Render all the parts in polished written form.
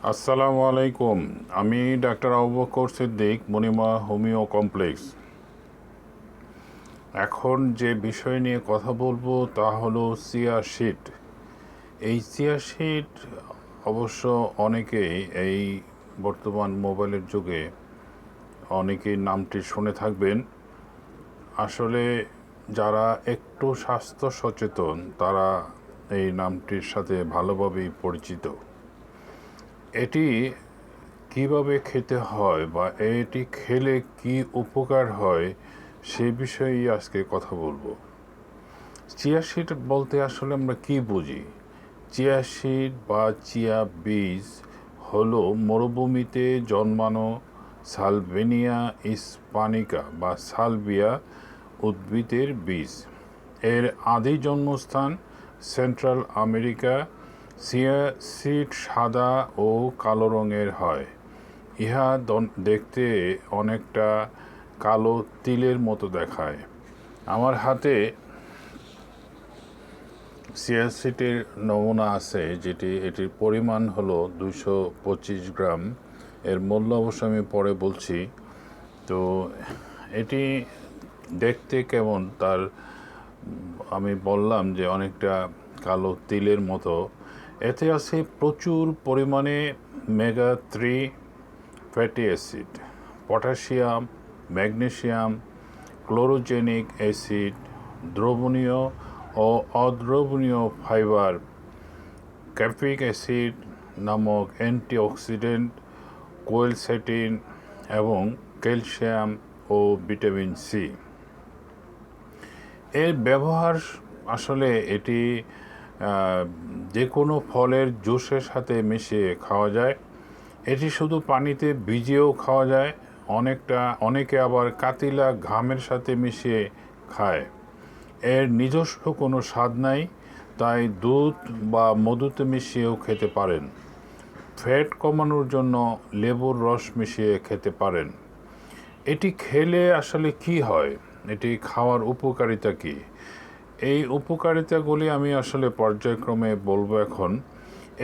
আসসালামু আলাইকুম। আমি doctor Abu Bakr Siddique, Monima homeo complex. এখন যে বিষয় নিয়ে কথা বলবো তা হলো চিয়া সিড। এই চিয়া সিড অবশ্য অনেকেই এই বর্তমান মোবাইলের যুগে অনেকেই নামটি শুনে থাকবেন। আসলে যারা একটু স্বাস্থ্য সচেতন তারা এই নামটির সাথে ভালোভাবেই পরিচিত। এটি কিভাবে খেতে হয় বা এটি খেলে কি উপকার হয় সে বিষয়েই আজকে কথা বলবো। চিয়া সিড বলতে আসলে আমরা কি বুঝি? চিয়া সিড বা চিয়া বীজ হলো মরুভূমিতে জন্মানো সালভিনিয়া স্পানিকা বা সালভিয়া উদ্ভিদের বীজ। এর আদি জন্মস্থান সেন্ট্রাল আমেরিকা। চিয়া সিড সাদা ও কালো রঙের হয়। ইহা দেখতে অনেকটা কালো তিলের মতো দেখায়। আমার হাতে চিয়া সিডের নমুনা আছে, এটির পরিমাণ হলো 225 গ্রাম। এর মূল্য অবশ্য আমি পরে বলছি। তো এটি দেখতে কেমন তার আমি বললাম যে অনেকটা কালো তিলের মতো। এতে আছে প্রচুর পরিমাণে omega-3 fatty acid, potassium, magnesium, chlorogenic acid, দ্রবণীয় ও অদ্রবণীয় ফাইবার, ক্যাফিক অ্যাসিড নামক অ্যান্টিঅক্সিডেন্ট, কোয়েলসেটিন এবং ক্যালসিয়াম ও ভিটামিন সি। এর ব্যবহার আসলে এটি যে কোনো ফলের জুসের সাথে মিশিয়ে খাওয়া যায়। এটি শুধু পানিতে ভিজিয়েও খাওয়া যায়। অনেকে আবার কাতিলা ঘামের সাথে মিশিয়ে খায়। এর নিজস্ব কোনো স্বাদ নাই, তাই দুধ বা মধুতে মিশিয়েও খেতে পারেন। ফ্যাট কমানোর জন্য লেবুর রস মিশিয়ে খেতে পারেন। এটি খেলে আসলে কি হয়, এটি খাওয়ার উপকারিতা কি, এই উপকারিতাগুলি আমি আসলে পর্যায়ক্রমে বলবো এখন।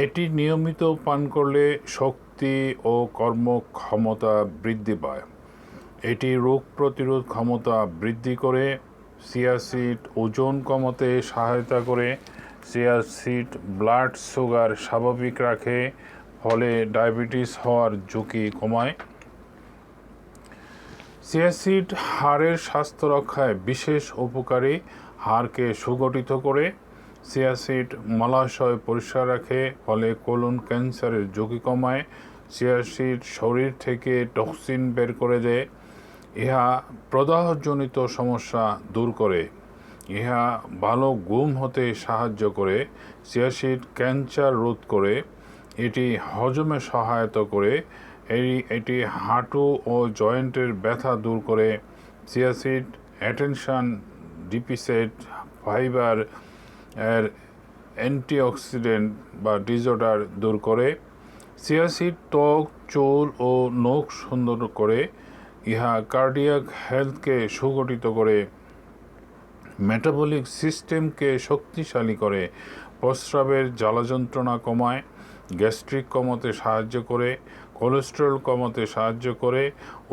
এটি নিয়মিত পান করলে শক্তি ও কর্মক্ষমতা বৃদ্ধি পায়। এটি রোগ প্রতিরোধ ক্ষমতা বৃদ্ধি করে। চিয়া সিড ওজন কমাতে সহায়তা করে। চিয়া সিড ব্লাড সুগার স্বাভাবিক রাখে, ফলে ডায়াবেটিস হওয়ার ঝুঁকি কমায়। চিয়া সিড হাড়ের স্বাস্থ্য রক্ষায় বিশেষ উপকারী, হাড়কে সুগঠিত করে। চিয়া সিড মলাশয় পরিষ্কার রাখে, ফলে কোলন ক্যান্সারের ঝুঁকি কমায়। চিয়া সিড শরীর থেকে টক্সিন বের করে দেয়। ইহা প্রদাহজনিত সমস্যা দূর করে। ইহা ভালো ঘুম হতে সাহায্য করে। চিয়া সিড ক্যান্সার রোধ করে। এটি হজমে সহায়তা করে। এটি হাঁটু ও জয়েন্টের ব্যথা দূর করে। Chia seed attention deficit fibre এর অ্যান্টিঅক্সিডেন্ট বা ডিসঅর্ডার দূর করে। চিয়া সিড ত্বক, চুল ও নখ সুন্দর করে। ইহা কার্ডিয়াক হেলথকে সুগঠিত করে, মেটাবলিক সিস্টেমকে শক্তিশালী করে, প্রস্রাবের জ্বালা যন্ত্রণা কমায়, গ্যাস্ট্রিক কমাতে সাহায্য করে, কোলেস্টেরল কমাতে সাহায্য করে,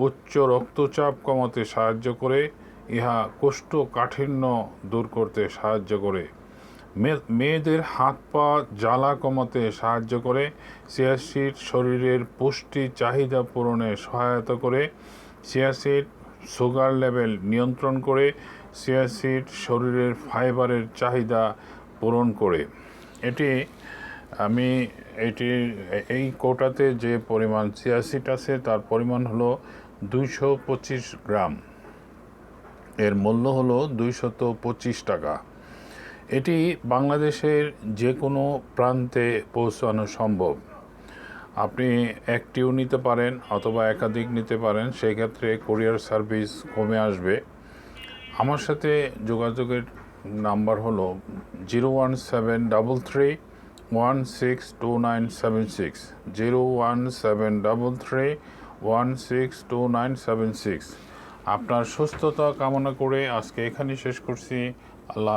উচ্চ রক্তচাপ কমাতে সাহায্য করে। ইহা কোষ্ঠকাঠিন্য দূর করতে সাহায্য করে। মেয়েদের হাত পা জ্বালা কমাতে সাহায্য করে। চিয়া সিড শরীরের পুষ্টি চাহিদা পূরণে সহায়তা করে। চিয়া সিড সুগার লেভেল নিয়ন্ত্রণ করে। চিয়া সিড শরীরের ফাইবারের চাহিদা পূরণ করে। এই কোটাতে যে পরিমাণ চিয়া সিড আছে তার পরিমাণ হলো 225 গ্রাম। এর মূল্য হলো 225 টাকা। এটি বাংলাদেশের যে কোনো প্রান্তে পৌঁছানো সম্ভব। আপনি একটিও নিতে পারেন অথবা একাধিক নিতে পারেন, সেই ক্ষেত্রে কুরিয়ার সার্ভিস কমে আসবে। আমার সাথে যোগাযোগের নাম্বার হলো 01733162976, 01733162976। আপনার সুস্থতা কামনা করে আজকে এখানেই শেষ করছি। আল্লাহ।